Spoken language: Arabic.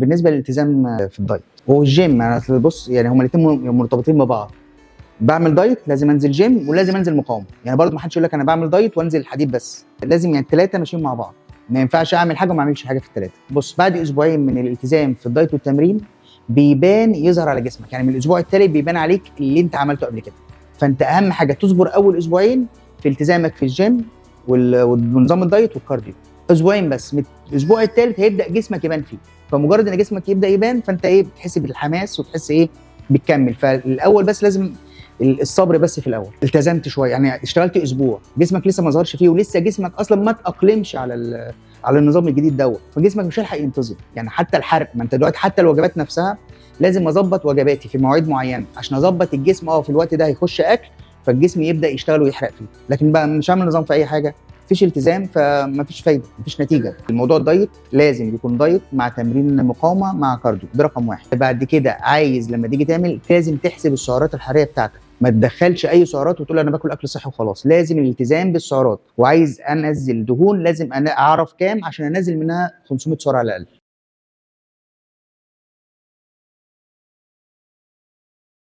بالنسبه للالتزام في الدايت والجيم، انا بص يعني هما الاثنين مرتبطين ببعض. بعمل دايت لازم انزل جيم ولازم انزل مقاومه، يعني برضه ما حدش يقول لك انا بعمل دايت وانزل حديد بس، لازم يعني الثلاثه ماشيين مع بعض، ما ينفعش اعمل حاجه وما اعملش حاجه في الثلاثه. بص، بعد اسبوعين من الالتزام في الدايت والتمرين بيبان يظهر على جسمك، يعني من الاسبوع الثالث بيبان عليك اللي انت عملته قبل كده. فانت اهم حاجه تصبر اول اسبوعين في التزامك في الجيم ونظام الدايت والكارديو، اسبوعين بس. من الاسبوع الثالث هيبدا جسمك يبان فيه، فمجرد ان جسمك يبدا يبان فانت بتحس بالحماس وتحس بتكمل. فالاول بس لازم الصبر بس في الاول. التزمت شويه، يعني اشتغلت اسبوع، جسمك لسه ما ظهرش فيه ولسه جسمك اصلا ما تاقلمش على النظام الجديد دوت، فجسمك مش هيلحق ينتظم. يعني حتى الحرق، ما انت دلوقتي حتى الوجبات نفسها لازم اظبط وجباتي في مواعيد معينه عشان اظبط الجسم في الوقت ده هيخش اكل، فالجسم يبدا يشتغل ويحرق فيه. لكن بقى مش عامل نظام في اي حاجه، مفيش التزام، فمفيش فايده، مفيش نتيجه. الموضوع الدايت لازم يكون دايت مع تمرين مقاومه مع كارديو، ده رقم واحد. بعد كده عايز لما تيجي تعمل لازم تحسب السعرات الحراريه بتاعتك، ما تدخلش اي سعرات وتقول انا باكل اكل صحي وخلاص، لازم الالتزام بالسعرات. وعايز انزل دهون لازم اعرف كام عشان انزل منها 500 سعره على الاقل.